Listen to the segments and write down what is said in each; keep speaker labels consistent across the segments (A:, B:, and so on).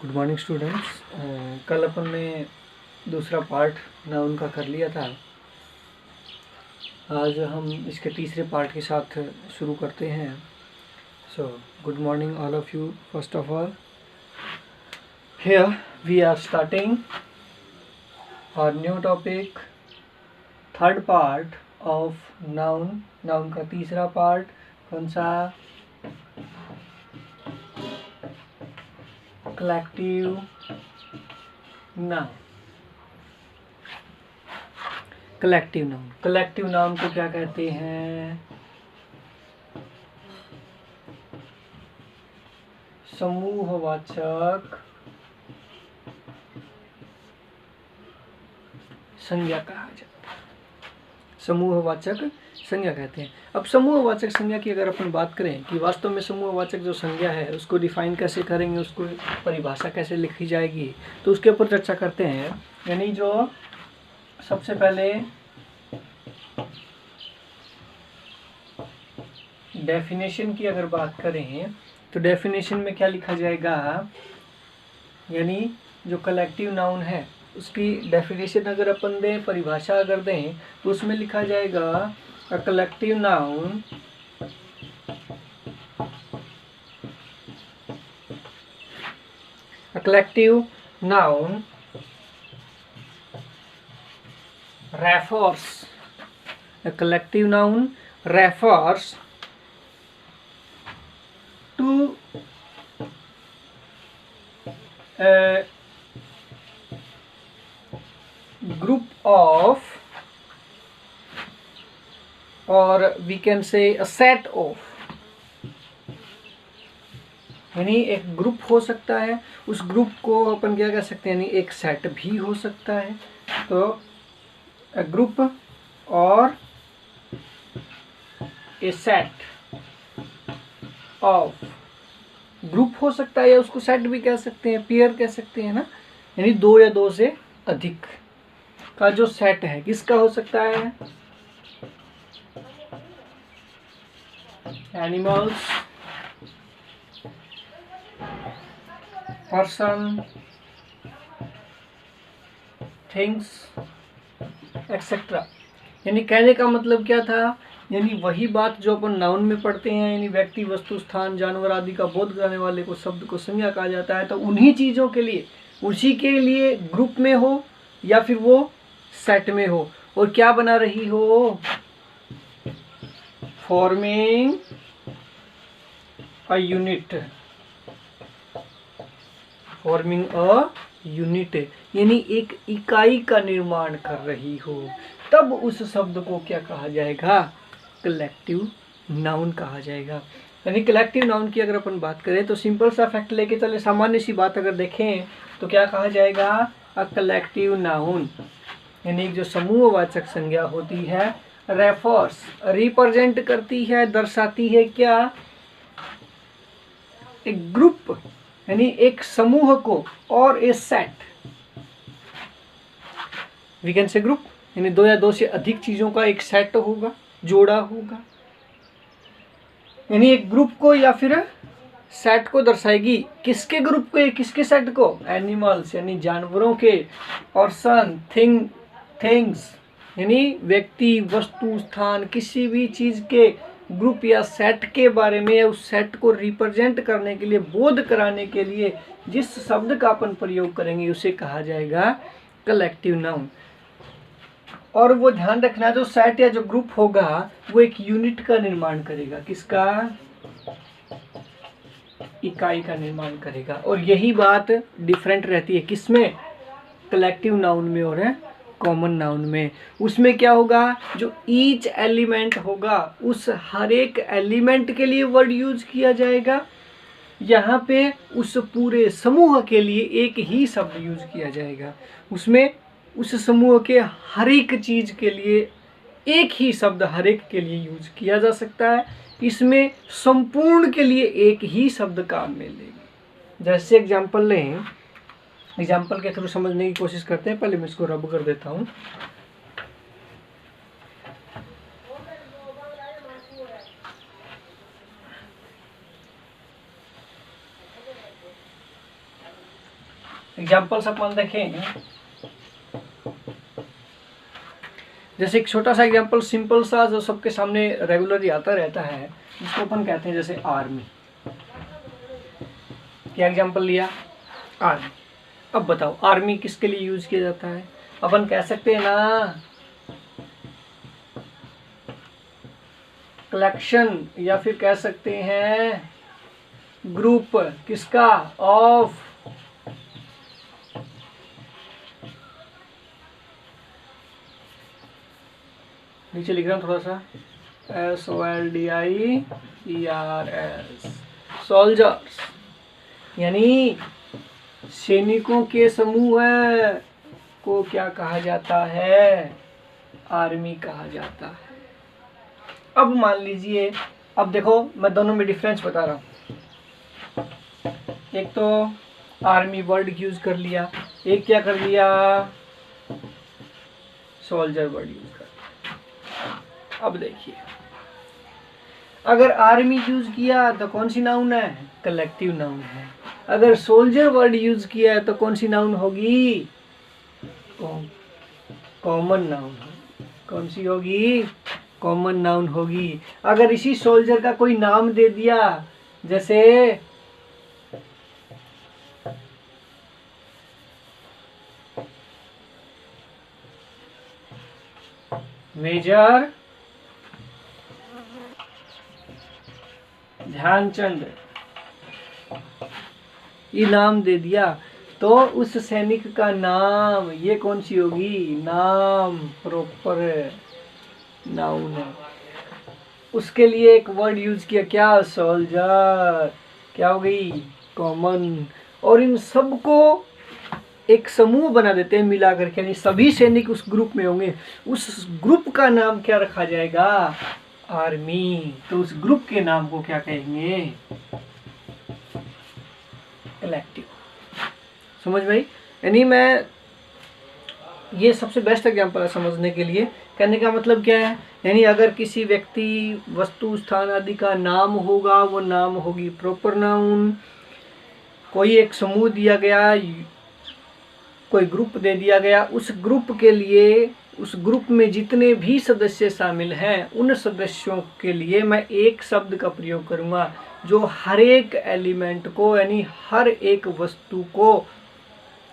A: Good morning students. कल अपन ने दूसरा पार्ट नाउन का कर लिया था। आज हम इसके तीसरे पार्ट के साथ शुरू करते हैं। So good morning all of you. First of all, here we are starting our new topic, third part of noun. Noun का तीसरा पार्ट कौन सा? Collective noun. Collective noun, collective noun को क्या कहते हैं? समूहवाचक संज्ञा कहा जाता है। समूहवाचक संज्ञा कहते हैं। अब समूहवाचक संज्ञा की अगर अपन बात करें कि वास्तव में समूहवाचक जो संज्ञा है उसको डिफाइन कैसे करेंगे, उसको परिभाषा कैसे लिखी जाएगी, तो उसके ऊपर चर्चा करते हैं। यानी जो सबसे पहले डेफिनेशन की अगर बात करें तो डेफिनेशन में क्या लिखा जाएगा? यानी जो कलेक्टिव नाउन है उसकी डेफिनेशन अगर अपन दें, परिभाषा अगर दें, तो उसमें लिखा जाएगा a collective noun refers to a group of, or we can say a set of, यानी एक ग्रुप हो सकता है, उस ग्रुप को अपन क्या कह सकते हैं, यानी एक सेट भी हो सकता है। तो a group और a set of, ग्रुप हो सकता है या उसको सेट भी कह सकते हैं, पेयर कह सकते हैं ना। यानी दो या दो से अधिक का जो सेट है किसका हो सकता है? Animals, person, things etcetera. यानी कहने का मतलब क्या था? यानी वही बात जो अपन नाउन में पढ़ते हैं, यानी व्यक्ति, वस्तु, स्थान, जानवर आदि का बोध कराने वाले को शब्द को संज्ञा कहा जाता है। तो उन्हीं चीज़ों के लिए, उसी के लिए ग्रुप में हो या फिर वो सेट में हो, और क्या बना रही हो? Forming a unit, forming a unit, यानी एक इकाई का निर्माण कर रही हो, तब उस शब्द को क्या कहा जाएगा? कलेक्टिव नाउन कहा जाएगा। यानी कलेक्टिव नाउन की अगर अपन बात करें तो सिंपल सा फैक्ट लेके चले, सामान्य सी बात अगर देखें तो क्या कहा जाएगा? अ कलेक्टिव नाउन, यानी जो समूहवाचक संज्ञा होती है, रेफर्स, रिप्रेजेंट करती है, दर्शाती है क्या? एक ग्रुप, यानी एक समूह को, और a set, we can say group, यानी दो या दो से अधिक चीजों का एक सेट होगा, जोड़ा होगा। यानी एक ग्रुप को या फिर सेट को दर्शाएगी। किसके ग्रुप को? किसके सेट को? एनिमल्स, यानी जानवरों के, पर्सन, थिंग्स, यानी व्यक्ति, वस्तु, स्थान, किसी भी चीज के ग्रुप या सेट के बारे में, उस सेट को रिप्रेजेंट करने के लिए, बोध कराने के लिए जिस शब्द का अपन प्रयोग करेंगे उसे कहा जाएगा कलेक्टिव नाउन। और वो ध्यान रखना, जो सेट या जो ग्रुप होगा वो एक यूनिट का निर्माण करेगा। किसका? इकाई का निर्माण करेगा। और यही बात डिफरेंट रहती है किसमें? कलेक्टिव नाउन में और कॉमन नाउन में। उसमें क्या होगा? जो ईच एलिमेंट होगा, उस हर एक एलिमेंट के लिए वर्ड यूज किया जाएगा। यहाँ पे उस पूरे समूह के लिए एक ही शब्द यूज किया जाएगा। उसमें उस समूह के हर एक चीज के लिए एक ही शब्द हर एक के लिए यूज किया जा सकता है। इसमें संपूर्ण के लिए एक ही शब्द काम में लेंगे। जैसे एग्जाम्पल लें, एग्जाम्पल के थ्रू समझने की कोशिश करते हैं। पहले मैं इसको रब कर देता हूँ। एग्जाम्पल्स अपन देखें, जैसे एक छोटा सा एग्जाम्पल सिंपल सा जो सबके सामने रेगुलरली आता रहता है, जिसको अपन कहते हैं जैसे आर्मी। क्या एग्जाम्पल लिया? आर्मी। अब बताओ आर्मी किसके लिए यूज किया जाता है? अपन कह सकते हैं ना कलेक्शन, या फिर कह सकते हैं ग्रुप किसका? ऑफ नीचे लिख रहा हूँ थोड़ा सा, SOLDIERS, सोल्जर्स, यानी सैनिकों के समूह को क्या कहा जाता है? आर्मी कहा जाता है। अब मान लीजिए, अब देखो मैं दोनों में डिफरेंस बता रहा हूँ। एक तो आर्मी वर्ड यूज कर लिया, एक क्या कर लिया? सोल्जर वर्ड यूज कर लिया। अब देखिए, अगर आर्मी यूज किया तो कौन सी नाउन है? कलेक्टिव नाउन है। अगर सोल्जर वर्ड यूज किया है तो कौन सी नाउन होगी? Common noun. कौन सी होगी? कॉमन नाउन होगी। अगर इसी सोल्जर का कोई नाम दे दिया, जैसे मेजर ध्यानचंद, ये नाम दे दिया, तो उस सैनिक का नाम, ये कौन सी होगी? नाम, प्रॉपर नाउन है। उसके लिए एक वर्ड यूज किया, क्या? सोल्जर। क्या हो गई? कॉमन। और इन सबको एक समूह बना देते हैं मिला करके, यानी सभी सैनिक उस ग्रुप में होंगे। उस ग्रुप का नाम क्या रखा जाएगा? आर्मी। तो उस ग्रुप के नाम को क्या कहेंगे? कलेक्टिव। समझ भाई? यानी मैं, ये सबसे बेस्ट एग्जांपल है समझने के लिए। कहने का मतलब क्या है? यानी अगर किसी व्यक्ति, वस्तु, स्थान आदि का नाम होगा, वो नाम होगी प्रॉपर नाउन। कोई एक समूह दिया गया, कोई ग्रुप दे दिया गया, उस ग्रुप के लिए, उस ग्रुप में जितने भी सदस्य शामिल हैं, उन सदस्यों के लिए मैं एक शब्द का प्रयोग करूंगा जो हर एक एलिमेंट को, यानी हर एक वस्तु को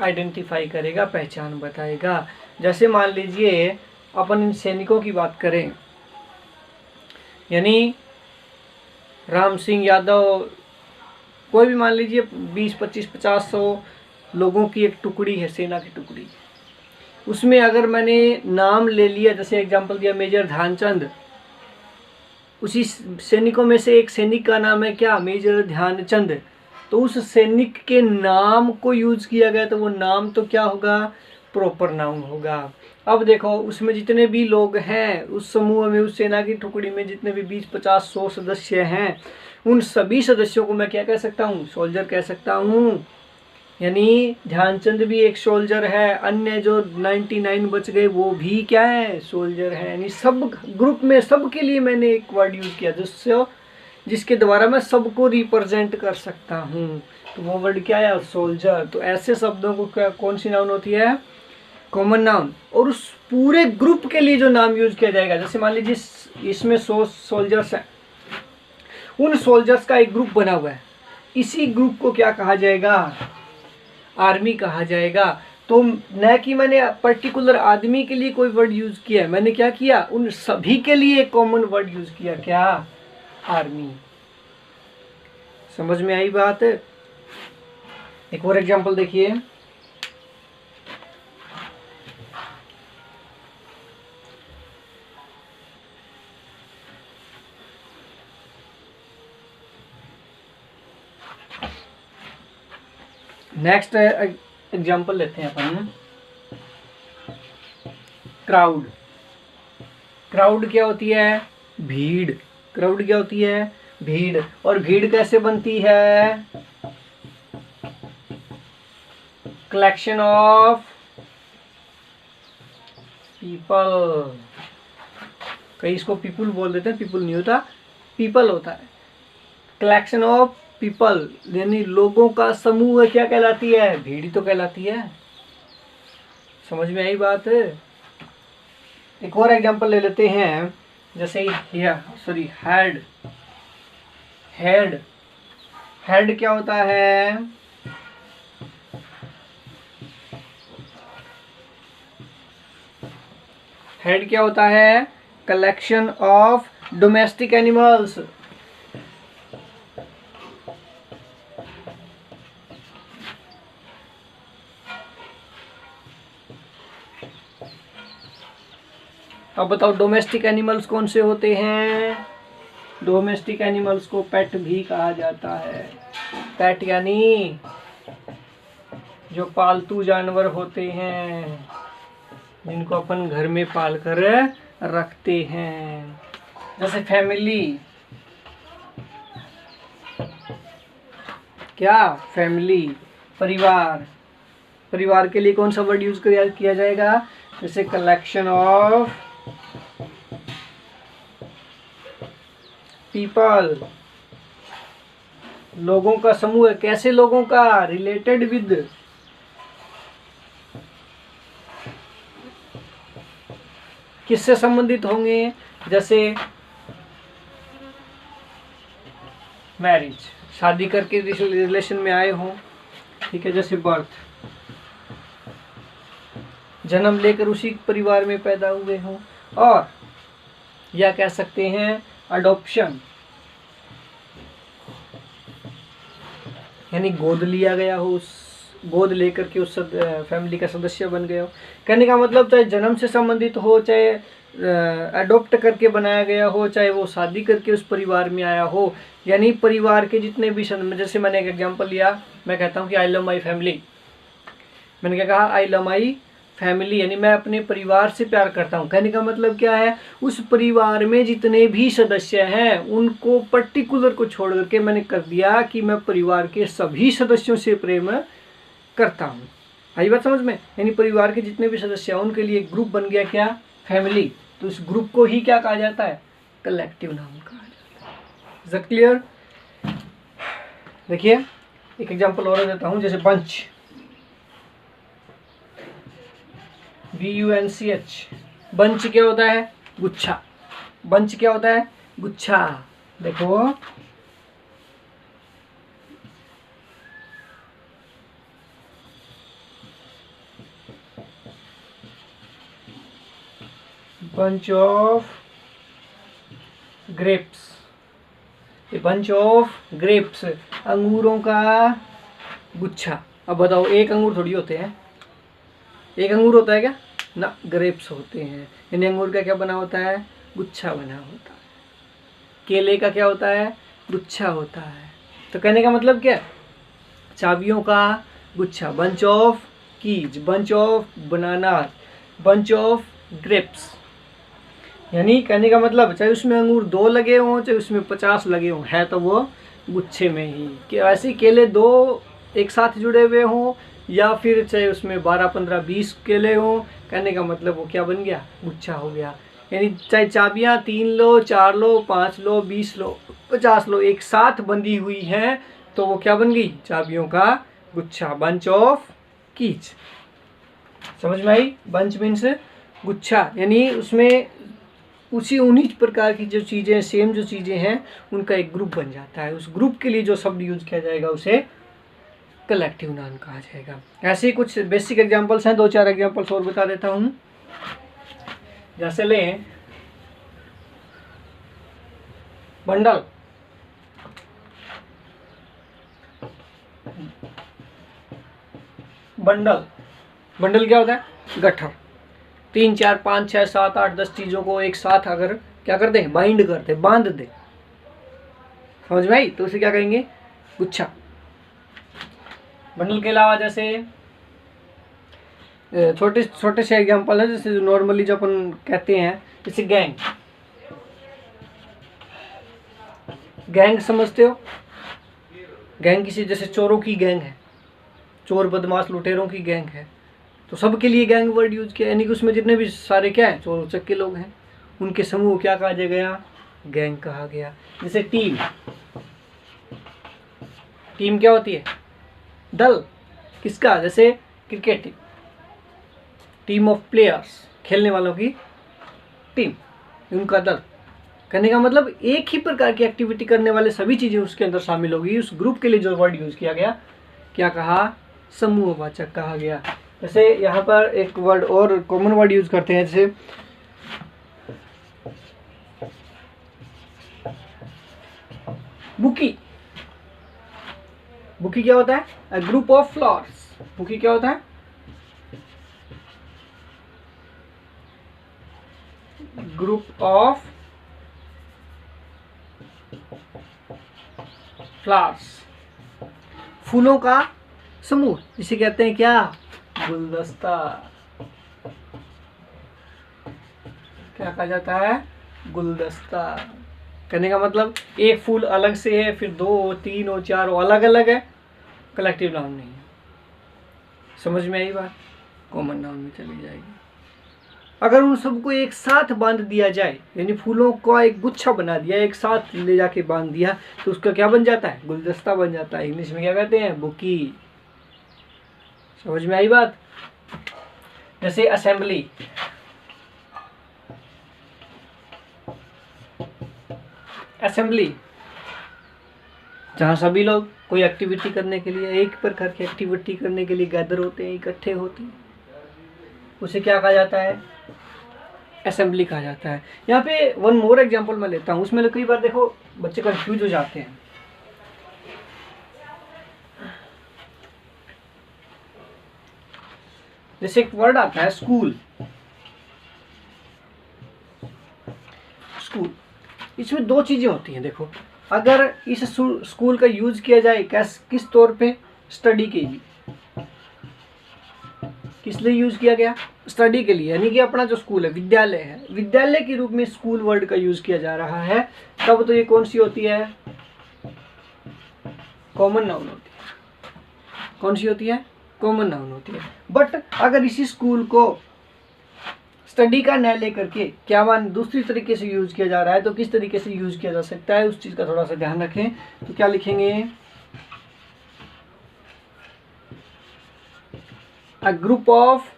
A: आइडेंटिफाई करेगा, पहचान बताएगा। जैसे मान लीजिए अपन इन सैनिकों की बात करें, यानी राम सिंह यादव, कोई भी मान लीजिए 20, 25, 50, 100 लोगों की एक टुकड़ी है, सेना की टुकड़ी। उसमें अगर मैंने नाम ले लिया, जैसे एग्जांपल दिया मेजर ध्यानचंद, उसी सैनिकों में से एक सैनिक का नाम है क्या? मेजर ध्यानचंद। तो उस सैनिक के नाम को यूज किया गया, तो वो नाम तो क्या होगा? प्रॉपर नाउन होगा। अब देखो उसमें जितने भी लोग हैं, उस समूह में, उस सेना की टुकड़ी में जितने भी 20, 50, 100 सदस्य हैं, उन सभी सदस्यों को मैं क्या कह सकता हूँ? सोल्जर कह सकता हूँ। यानी ध्यानचंद भी एक सोल्जर है, अन्य जो 99 बच गए वो भी क्या है? सोल्जर है। यानी सब ग्रुप में, सब के लिए मैंने एक वर्ड यूज किया जिसके द्वारा मैं सबको रिप्रेजेंट कर सकता हूँ, तो वो वर्ड क्या है? सोल्जर। तो ऐसे शब्दों को क्या, कौन सी नाउन होती है? Common noun. और उस पूरे ग्रुप के लिए जो नाम यूज किया जाएगा, जैसे मान लीजिए इसमें 100 सोल्जर्स हैं, उन सोल्जर्स का एक ग्रुप बना हुआ है, इसी ग्रुप को क्या कहा जाएगा? आर्मी कहा जाएगा। तो न कि मैंने पर्टिकुलर आदमी के लिए कोई वर्ड यूज किया, मैंने क्या किया? उन सभी के लिए एक कॉमन वर्ड यूज किया, क्या? आर्मी। समझ में आई बात? एक और एग्जांपल देखिए, नेक्स्ट एग्जांपल लेते हैं अपन, क्राउड। क्राउड क्या होती है? भीड़। क्राउड क्या होती है? भीड़। और भीड़ कैसे बनती है? Collection of people. कई इसको पीपुल बोल देते हैं, पीपुल नहीं होता, पीपल होता है। कलेक्शन ऑफ पीपल यानी लोगों का समूह क्या कहलाती है? भीड़ ही तो कहलाती है। समझ में आई बात? एक और एग्जांपल ले लेते हैं, जैसे हेड। हेड हेड क्या होता है? हेड क्या होता है? Collection of domestic animals. अब बताओ डोमेस्टिक एनिमल्स कौन से होते हैं? डोमेस्टिक एनिमल्स को पेट भी कहा जाता है। पेट यानी जो पालतू जानवर होते हैं, जिनको अपन घर में पाल कर रखते हैं। जैसे फैमिली, क्या? फैमिली, परिवार। परिवार के लिए कौन सा वर्ड यूज किया जाएगा? जैसे कलेक्शन ऑफ पीपल, लोगों का समूह। कैसे लोगों का? रिलेटेड विद, किससे संबंधित होंगे? जैसे मैरिज, शादी करके रिलेशन में आए हों, ठीक है। जैसे बर्थ, जन्म लेकर उसी परिवार में पैदा हुए हों। और या कह सकते हैं अडॉप्शन, यानी गोद लिया गया हो, उस गोद लेकर के उस फैमिली का सदस्य बन गया हो। कहने का मतलब चाहे जन्म से संबंधित हो, चाहे अडॉप्ट करके बनाया गया हो, चाहे वो शादी करके उस परिवार में आया हो, यानी परिवार के जितने भी जैसे मैंने एक एग्जांपल लिया, मैं कहता हूँ कि आई लव माई फैमिली। मैंने क्या कहा? आई लव माई फैमिली, यानी मैं अपने परिवार से प्यार करता हूँ। कहने का मतलब क्या है? उस परिवार में जितने भी सदस्य हैं उनको पर्टिकुलर को छोड़ करके मैंने कर दिया कि मैं परिवार के सभी सदस्यों से प्रेम करता हूँ। आई बात समझ में? यानी परिवार के जितने भी सदस्य हैं उनके लिए ग्रुप बन गया, क्या? फैमिली। तो इस ग्रुप को ही क्या कहा जाता है? कलेक्टिव नाउन कहा जाता है। Is that clear? देखिए एक एग्जांपल और देता हूँ, जैसे बंच, BUNCH। बंच क्या होता है? गुच्छा। बंच क्या होता है? गुच्छा। देखो बंच ऑफ ग्रेप्स, ये बंच ऑफ ग्रेप्स, अंगूरों का गुच्छा। अब बताओ, एक अंगूर थोड़ी होते हैं, एक अंगूर होता है क्या? ना, ग्रेप्स होते हैं। यानी अंगूर का क्या बना होता है? गुच्छा बना होता है। केले का क्या होता है? गुच्छा होता है। तो कहने का मतलब क्या? चाबियों का गुच्छा, bunch of keys, bunch of banana, bunch of grapes. यानी कहने का मतलब चाहे उसमें अंगूर 2 लगे हों, चाहे उसमें 50 लगे हों, है तो वो गुच्छे में ही। कि ऐसे केले 2 एक साथ जुड़े हुए हों, या फिर चाहे उसमें 12, 15, 20 केले हों, कहने का मतलब वो क्या बन गया? गुच्छा हो गया। यानी चाहे चाबियां 3 लो, 4 लो, 5 लो, 20 लो, 50 लो, एक साथ बंधी हुई हैं, तो वो क्या बन गई? चाबियों का गुच्छा, बंच ऑफ कीज। समझ में आई? बंच मीन्स गुच्छा, यानी उसमें उन्हीं प्रकार की जो चीज़ें, सेम जो चीज़ें हैं, उनका एक ग्रुप बन जाता है। उस ग्रुप के लिए जो शब्द यूज किया जाएगा उसे कलेक्टिव नाउन कहा जाएगा। ऐसे ही कुछ बेसिक एग्जांपल्स हैं, 2-4 एग्जांपल्स और बता देता हूँ। जैसे लें बंडल, बंडल, बंडल क्या होता है? गट्ठर। 3, 4, 5, 6, 7, 8, 10 चीज़ों को एक साथ अगर क्या करते हैं? बाइंड करते, बांध दे। समझ में आई? तो उसे क्या कहेंगे? गुच्छा। बंडल के अलावा जैसे छोटे छोटे से एग्जांपल है, जैसे जो नॉर्मली जो अपन कहते हैं, जैसे गैंग। गैंग समझते हो? गैंग किसी, जैसे चोरों की गैंग है, चोर बदमाश लुटेरों की गैंग है, तो सबके लिए गैंग वर्ड यूज किया। यानी कि उसमें जितने भी सारे क्या है? चोर उचक्के लोग हैं, उनके समूह क्या कहा गया? गैंग कहा गया। जैसे टीम, टीम क्या होती है? दल। किसका? जैसे cricket team, team of players, खेलने वालों की टीम, उनका दल। कहने का मतलब एक ही प्रकार की एक्टिविटी करने वाले सभी चीज़ें उसके अंदर शामिल होगी। उस ग्रुप के लिए जो वर्ड यूज़ किया गया, क्या कहा? समूहवाचक कहा गया। जैसे यहाँ पर एक वर्ड और कॉमन वर्ड यूज करते हैं, जैसे बुकी। बुकी क्या होता है? A group of flowers. Bouquet क्या होता है? ग्रुप ऑफ फ्लावर्स, फूलों का समूह, जिसे कहते हैं क्या? गुलदस्ता। क्या कहा जाता है? गुलदस्ता। कहने का मतलब एक फूल अलग से है, फिर 2 हो, 3 हो, 4 हो, अलग अलग है, कलेक्टिव नाउन नहीं है। समझ में आई बात? कॉमन नाउन में चली जाएगी। अगर उन सबको एक साथ बांध दिया जाए, यानी फूलों का एक गुच्छा बना दिया, एक साथ ले जाके बांध दिया, तो उसका क्या बन जाता है? गुलदस्ता बन जाता है। इंग्लिश में क्या कहते हैं? बुकी। समझ में आई बात? जैसे असेंबली, असेंबली जहाँ सभी लोग कोई एक्टिविटी करने के लिए, एक प्रकार की एक्टिविटी करने के लिए गैदर होते हैं, इकट्ठे होते हैं, उसे क्या कहा जाता है? असेंबली कहा जाता है। यहाँ पे वन मोर एग्जांपल मैं लेता हूँ, उसमें कई बार देखो बच्चे कंफ्यूज हो जाते हैं। जैसे एक वर्ड आता है स्कूल। स्कूल, इसमें 2 चीजें होती हैं। देखो, अगर इस स्कूल का यूज किया जाए किस तौर पे? स्टडी के लिए। किस लिए यूज किया गया? स्टडी के लिए, यानी कि अपना जो स्कूल है, विद्यालय है, विद्यालय के रूप में स्कूल वर्ड का यूज किया जा रहा है, तब तो ये कौन सी होती है? कॉमन नाउन होती है। कौन सी होती है? कॉमन नाउन होती है। बट अगर इसी स्कूल को स्टडी का न लेकर के क्या मान दूसरी तरीके से यूज किया जा रहा है, तो किस तरीके से यूज किया जा सकता है, उस चीज का थोड़ा सा ध्यान रखें। तो क्या लिखेंगे? अ ग्रुप ऑफ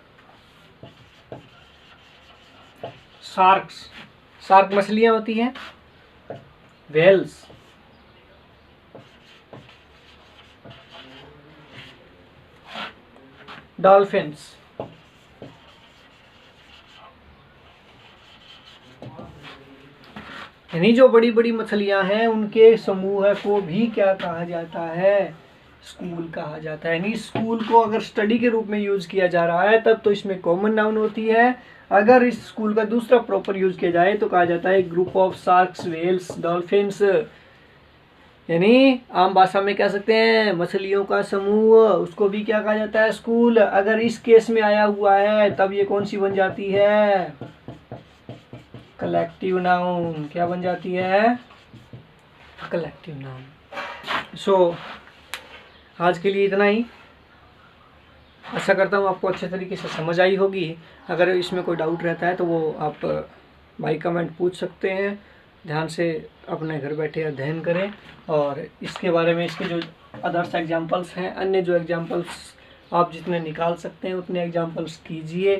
A: शार्क्स। शार्क मछलियां होती हैं। व्हेल्स, डॉल्फिन्स, यानी जो बड़ी बड़ी मछलियां हैं उनके समूह को भी क्या कहा जाता है? स्कूल कहा जाता है। यानी स्कूल को अगर स्टडी के रूप में यूज किया जा रहा है, तब तो इसमें कॉमन नाउन होती है। अगर इस स्कूल का दूसरा प्रॉपर यूज किया जाए तो कहा जाता है group of sharks, whales, dolphins. यानी आम भाषा में कह सकते हैं मछलियों का समूह, उसको भी क्या कहा जाता है? स्कूल। अगर इस केस में आया हुआ है, तब ये कौन सी बन जाती है? Collective noun. क्या बन जाती है? Collective noun. सो आज के लिए इतना ही। आशा करता हूँ आपको अच्छे तरीके से समझ आई होगी। अगर इसमें कोई डाउट रहता है तो वो आप बाई कमेंट पूछ सकते हैं। ध्यान से अपने घर बैठे अध्ययन करें, और इसके बारे में इसके जो अदर्स एग्जाम्पल्स हैं, अन्य जो एग्जाम्पल्स आप जितने निकाल सकते हैं उतने एग्जाम्पल्स कीजिए।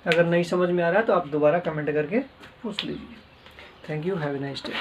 A: अगर नहीं समझ में आ रहा है तो आप दोबारा कमेंट करके पूछ लीजिए। Thank you, have a nice day.